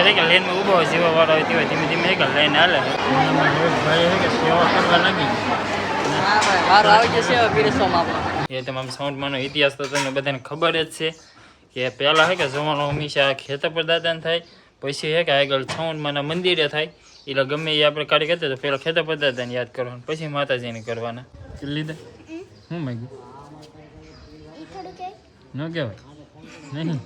અત્યારે કે લાઈનમાં ઊભો હોય જેવા વાળો હોય તેવા ધીમે ધીમે કે લાઈન હાલે ભાઈ કે સેવા કરવા લાગી એ તમામ સાઉન્ડમાંનો ઇતિહાસ તો તમને બધાને ખબર જ છે કે પહેલાં હે કે જવાનો હંમેશા ખેતર પર દાદાને થાય, પછી હે કે આગળ સાઉન્ડમાંના મંદિરે થાય. એટલે ગમે એ આપણે કાર્ય કરતા તો પહેલાં ખેતર પર દાદાને યાદ કરવાનું, પછી માતાજીને કરવાના. લીધા શું માગ્યું ન કહેવાય નહીં.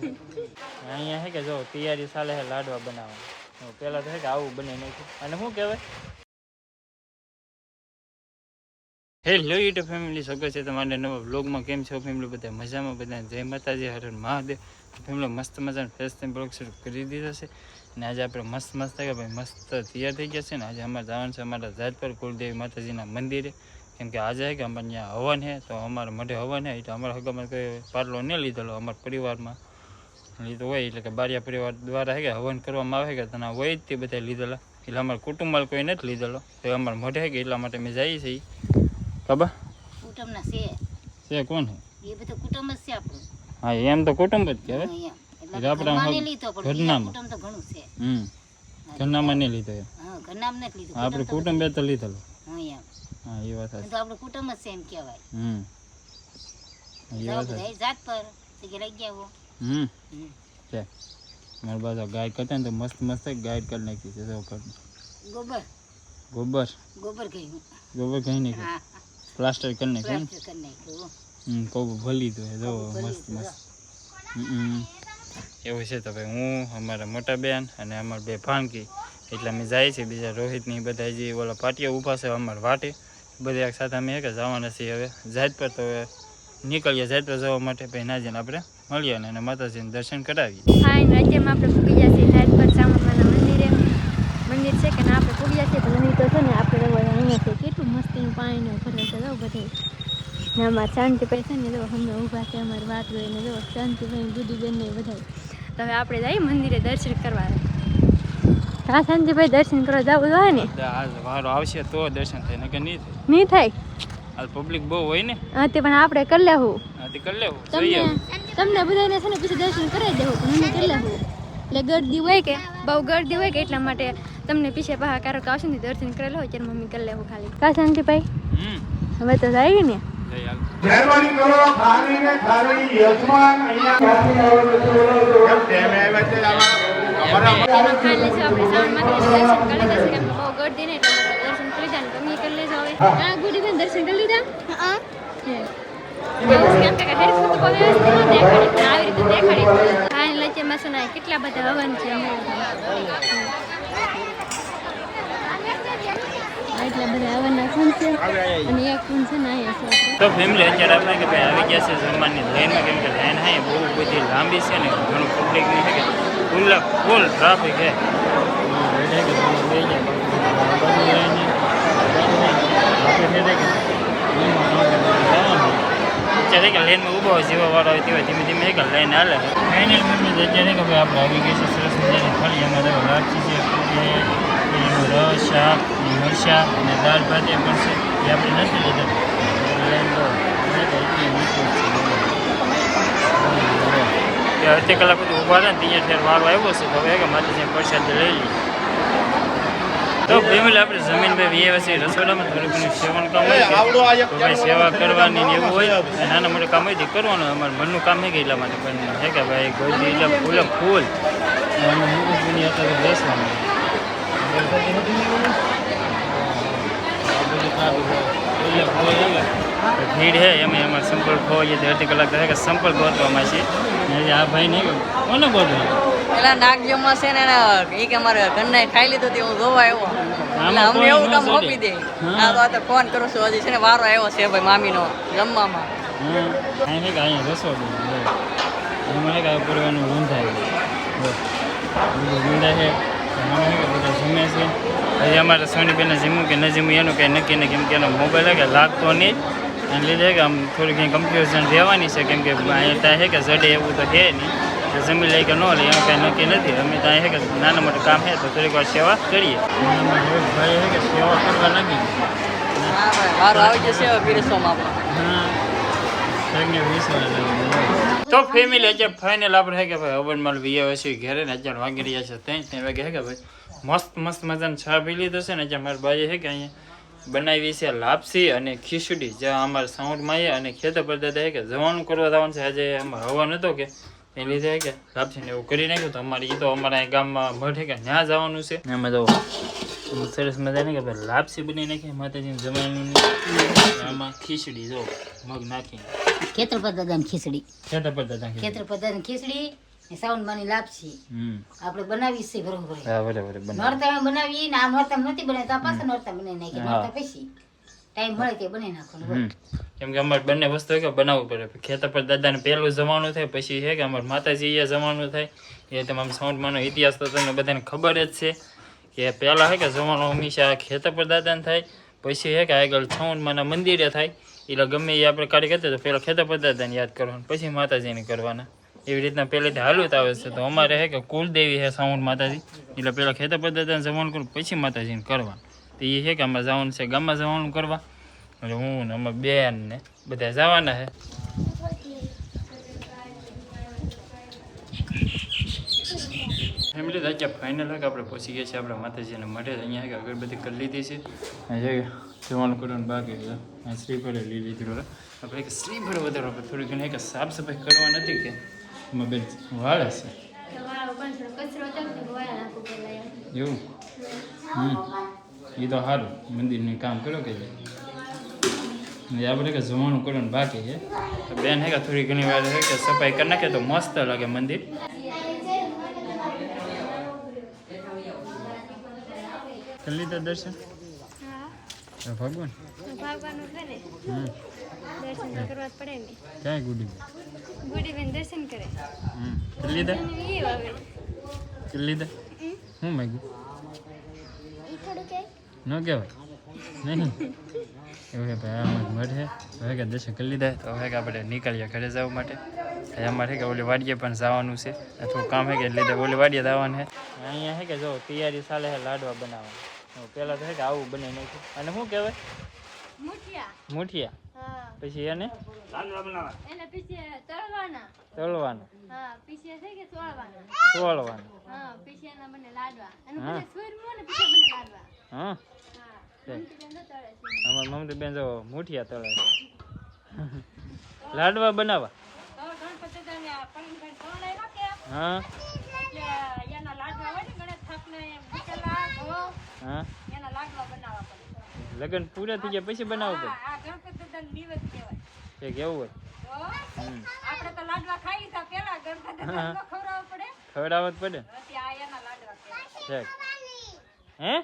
અહીંયા હે કે જો તૈયારી ચાલે છે લાડવા બનાવવાની. પહેલાં તો હે કે આવું બની નાખ્યું. અને શું કહેવાય હેલો યુટ્યુબ ફેમિલી, સ્વાગત છે તમારે નવા વ્લોગમાં. કેમ છો ફેમિલી? બધા મજામાં? બધા જય માતાજી, હર મહાદેવ. ફેમિલી મસ્ત મજાનો ફેસ ટાઈમ બ્લોગ શરૂ કરી દીધો છે. અને આજે આપણે મસ્ત થાય ભાઈ મસ્ત તૈયાર થઈ ગયા છે ને. આજે અમારે જવાનું છે અમારા જાતપર કુલદેવી માતાજીના મંદિરે. કેમ કે આજે હે કે અમારે ત્યાં હવન છે, તો અમારા મોઢે હવન છે. એટલે અમારા હગામાં કોઈ પારલો નહીં લીધેલો, અમારા પરિવારમાં લીધો હોય એટલે કે બારિયા પરિવાર દ્વારા હે કે હવન કરવામાં આવે કે તને હોય જ તે બધા લીધેલા. એટલે અમારા કુટુંબમાં કોઈ નથી લીધેલો, તો અમારા મોઢે કે એટલા માટે મેં જઈએ છીએ. ખબર કુટુંબના છે કોણ છે એ બધું કુટુંબ જ છે આપણું. હા એમ તો કુટુંબ જ કહેવાય. એટલે આપણે લીધો પણ કુટુંબ તો ઘણું છે. ઘરનામાં નહીં લીધો એમ. હા ઘરનામ નથી લીધું, આપણે કુટુંબે તો લીધેલો. હા એમ. હા એ વાત તો આપણું કુટુંબ જ છે એમ કહેવાય. એ વાત જાત પર કે રહી ગયા હો. છે મારી બાજુ ગાય કરતા ને તો મસ્ત મસ્ત ગાય કરી નાખી છે. ગોબર ગોબર ગોબર ગયું, ગોબર કઈ નાખ્યું, પ્લાસ્ટર કરી નાખ્યું. કહું ભલી તો જો મસ્ત મસ્ત એવું છે. તો ભાઈ હું અમારા મોટા બેન અને અમારા બે ભાણકી એટલે અમે જાય છે. બીજા રોહિતની બધા જે ઓલા પાટિયા ઊભા છે અમારા વાટે બધા એક સાથે અમે કે જવાના છીએ. હવે જાત પર તો નીકળીએ જાત પર જવા માટે. ભાઈ ના જઈને આપણે મળીએ અને માતાજીને દર્શન કરાવીએ. હા રાજ્યમાં આપણે પૂગી ગયા છીએ જાત પર ચામુંડાના મંદિરે. મંદિર છે કે ના આપણે પૂગી ગયા છીએ, તો મંદિર તો છે ને આપણે અહીંયા છે. કેટલું મસ્તીનું પાણીનું ભરે છે જો બધે. ને અમારા શાંતિભાઈ છે ને જો અમે ઊભા છે અમારી વાત લઈને જો શાંતિભાઈ ગુડીબેન ને બધા. તો હવે આપણે જઈએ મંદિરે દર્શન કરવા. હા શાંતિભાઈ દર્શન કરવા જવું હોય ને, વારો આવશે તો દર્શન થાય, નકર નહીં થાય. નહીં થાય આ પબ્લિક બહુ હોય ને. હા તે પણ આપણે કરી લેવું. હા તે કરી લેવું. તમને બધાને છે ને પછી દર્શન કરાવી દેવું, પણ અમે કરી લેવું. એટલે ગરદી હોય કે બહુ ગરદી હોય કે એટલા માટે તમને પીછે પાહા કારક આવશે ને દર્શન કરેલા હોય ત્યારે મમ્મી કરી લેવું ખાલી. કા શાંતિભાઈ હવે તો જાય ને. મહેરબાની કરો ખારીને ખારી યજમાન દર્શન કરી લીધા. કેટલા બધા હવન છે, એટલા બધા હવનના ફૂલ છે અને એક ફૂલ છે ને અહીંયા છે. તો ફેમિલી અત્યારે આપણે કે ભાઈ આવી ગયા છે જમવાની લાઈનમાં. કેમ કે લાઈન હા બહુ બધી લાંબી છે ને ઘણું પબ્લિકની છે કે ફૂલ ટ્રાફિક છે. અત્યારે કે લાઈનમાં ઊભો હોય જેવા વાળો હોય તેવા ધીમે ધીમે કે લાઈન હાલે. ફાઇનલ ફેમિલી અત્યારે કે ભાઈ આપણે આવી ગઈ છે સરસ મજાની થાળી. એમાં તો લાપસી છે, રસ, શાક, મરચાં અને દાળ ભાત એ પણ છે. એ આપણે નથી લીધા. અડધી કલાક બધું ઊભા હતા ને ત્યાં વારો આવ્યો છે. તો હવે કે માતાજી પ્રસાદ લઈ લઈએ. તો ફેમિલી આપણે જમીનભાઈ વ્યવસ્થિત રસોડામાં થોડું ઘણું સેવન કામ હોય તો ભાઈ સેવા કરવાની ને એવું હોય નાના મોટું કામ હોય તે કરવાનું. અમારું મનનું કામ છે કે એટલા માટે પણ છે કે ભાઈ ગોળી એટલે ફૂલ અત્યારે બેસવાનું ભીડ છે. એમાં એમાં સંપલ ખોવાઈએ તો અડધી કલાક થાય કે સંપલ ગોતવામાં છે. આ ભાઈ નહીં કોને ગોતો પેલા નાગજીમાં છે ને એ કે અમારે ઘરના ખાઈ લીધું હું જોવા આવ્યો. એટલે અમને એવું કામ આપી દે. આ તો ફોન કરું છું હજી છે ને વારો આવ્યો છે ભાઈ મામીનો જમવામાં. અહીંયા રસોડું એમાં કે પૂરવાનું રૂંધાય રૂંધા છે બધા જમે છે. હજી અમારે સોનીબેનને જમવું કે ન જમવું એનું કંઈ નક્કી નહીં. કેમ કે એનો મોબાઈલ કે લાગતો નહીં એને લીધે કે આમ થોડી કંઈ કન્ફ્યુઝન રહેવાની છે. કેમ કે અહીંયા ત્યાં છે કે જડે એવું તો છે નહીં, જમી લે કે ન લે એનું કંઈ નક્કી નથી. અમે ત્યાં છે કે નાના મોટું કામ છે તો થોડીક વાર સેવા કરીએ. ભાઈ છે કે સેવા કરવા લાગી વારો આવી જશે પીરસવામાં આપણે. હા 20 વાર લાગે. તો ફેમિલી અત્યારે ફાઇનલ આપણે હે કે ભાઈ હવન માલ વીએ છે ઘરે ને અત્યારે વાગી રહ્યા છે 3 વાગે હે કે ભાઈ મસ્ત મસ્ત મજાનો ચા પી લીધો છે ને અત્યારે મારા બાઈએ હે કે અહીંયા બનાવી છે લાપસી અને ખીચડી જ્યાં અમારા સાઉન્ડમાં અને ખેતર પર દાદા હે કે જવાનું કરવા જવાનું છે આજે અમારે હવન હતો કે એ લીધે કે લાપસી ને એવું કરી નાખ્યું તો અમારે એ તો અમારા ગામમાં મઠ હે કે ત્યાં જવાનું છે એમાં તો સરસ મજાની કે ભાઈ લાપસી બની નાખી માતાજીને જમવાનું આમાં ખીચડી જો મગ નાખી ખેતર પર દાદાની ખીચડી ખેતર પર દાદા ખેતર પર દાદાની ખીચડી ને સાવનમાંની લાપસી આપણે બનાવી છે બરોબર હા બરાબર નોરતા બનાવીએ ને આ નોરતા નથી બનાવતા પાછા નોરતા બનાવી નાખી નોરતા પછી ટાઈમ મળે તે બનાવી નાખવાનું કેમ કે અમારે બંને વસ્તુ કે બનાવવું પડે ખેતર પર દાદાને પહેલું જમવાનું થાય પછી છે કે અમારે માતાજી એ જમવાનું થાય એ તમામ સાઉન્ડમાંનો ઇતિહાસ તો તમને બધાને ખબર જ છે કે પહેલાં છે કે જમવાનું હંમેશા ખેતર પર દાદાને થાય પછી છે કે આગળ સાઉન્ડમાંના મંદિરે થાય એટલે ગમે એ આપણે કાર્ય કરતા તો પહેલાં ખેતર પર દાદાને યાદ કરવાનું પછી માતાજીને કરવાના એવી રીતના પહેલેથી હાલત આવે છે તો અમારે છે કે કુલદેવી છે સાઉન્ડ માતાજી એટલે પહેલાં ખેતર પર દાદાને જમવાનું કરું પછી માતાજીને કરવાનું તો એ છે કે અમારે જવાનું છે ગામમાં જવાનું કરવા એટલે હું ને અમારા બેન ને બધા જવાના છે ફેમિલી અત્યારે ફાઇનલ કે આપણે પહોંચી ગયા છીએ આપણે માતાજીને મઢે અહીંયા કે અગરબત્તી કરી લીધી છે જવાનું કરવાનું બાકી છે શ્રીફળે લઈ લીધી આપણે કે શ્રીફળ વધારે આપણે થોડી ઘણી કે સાફ સફાઈ કરવા નથી કે એમાં બેન વાળે છે એવું એ તો સારું મંદિરનું કામ કરો કે આપણે કે જવાનું કરવાનું બાકી છે બેન હે કે થોડી ઘણી વાર છે કે સફાઈ કરી નાખે તો મસ્ત લાગે મંદિર કરી લીધા દર્શન ભગવાન દર્શન કરવા જ પડે ને ક્યાંય ગુડી બેન દર્શન કરે કરી લીધા કરી લીધા હું માગ્યું ન કહેવાય નહીં એવું કે ભાઈ આમાં મળે હવે કે દર્શન કરી લીધા તો હવે કે આપણે નીકળીએ ઘરે જવા માટે અમારે કે ઓલી વાડીએ પણ જવાનું છે થોડું કામ છે કે એટલે ઓલી વાડીએ જવાનું છે અહીંયા છે કે જો તૈયારી ચાલે છે લાડવા બનાવવાની પહેલાં તો છે કે આવું બની નાખ્યું અને શું કહેવાય મુઠિયા પછી એને તળવાનું સોળવાનું હા અમારી મમ્મી બેન જો મુઠિયા તળે લાડવા બનાવવા હા હા લગ્ન પૂરા થઈ ગયા પછી બનાવવું પડે કેવું હોય ખવડાવવા જ પડે હે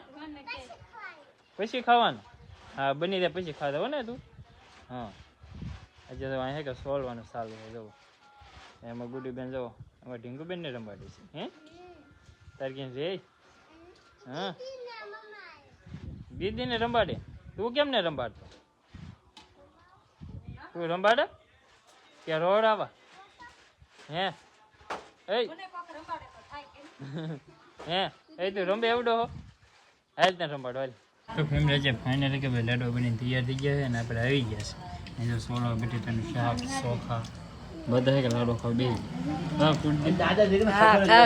પછી ખાવાનું હા બની જાય પછી ખાતા હો ને તું હા આજે તો અહીંયા કે સોલવાનું ચાલુ છે જવું એમાં ગુડી બેન જવો એમાં ઢીંગુબેન ને રમાડી છે હે તાર ક્યાં રે હા દીદી ને રંબાડે તું કેમ ને રંબાડતો તું રંબાડે કે રોડાવા હે હે એ તું રંબે એવડો હો હાલ ને રંબાડો હાલ તો ફેમિલી છે ફાઇનલી કે ભાઈ લાડવા બનીને તૈયાર થઈ ગયા છે અને આપણે આવી ગયા છે એ જો સોળા બટેટાનું શાક ચોખા બધા કે લાડવા ખાવ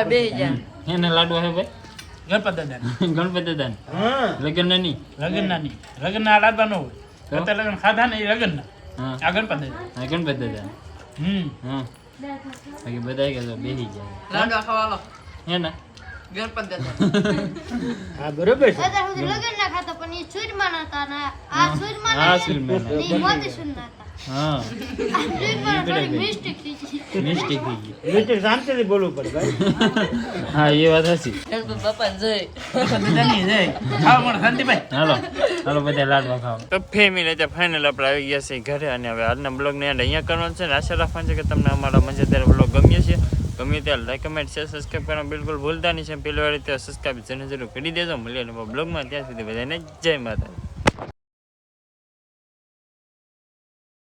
બે એને લાડવા હે ભાઈ ગણપતિ દાદા લગ્ન નહીં લગ્ન ના લાડવા ન હોય લગ્ન ખાધા ને લગ્ન ના આ ગણપતિ દાદા હા બાકી બધા કે બેસી જાય લાડવા ખાવા હે ને ગણપતિ દાદા હા બરોબર છે લગ્ન ના ખાતા પણ એ સુરમાં નતા ને આ સુરમાં હા સુરમાં એ મોતી સુર નતા હા મિસ્ટેક થઈ ગઈ મિસ્ટેક થઈ ગઈ એટલે શાંતિથી બોલવું પડે ભાઈ હા એ વાત હશે બાપા જય દાદાની જય ખાવા મળે શાંતિભાઈ હાલો બધા લાડવા ખાવ તો ફેમિલી તો ફાઇનલ આપણે આવી ગયા છે ઘરે અને હવે આજના બ્લોગને એન્ડ અહીંયા કરવાનો છે ને આશા રાખવાનું છે કે તમને અમારા મજેદાર બ્લોગ ગમ્યો છે ગમે ત્યાં લાઈક કમેન્ટ શેર સબસ્ક્રાઈબ કરવાનું બિલકુલ ભૂલતા નહીં છે પહેલી વાર ત્યાં સબસ્ક્રાઈબ જરૂર કરી દેજો મળીએ બ્લોગમાં ત્યાં સુધી બધાને જય માતા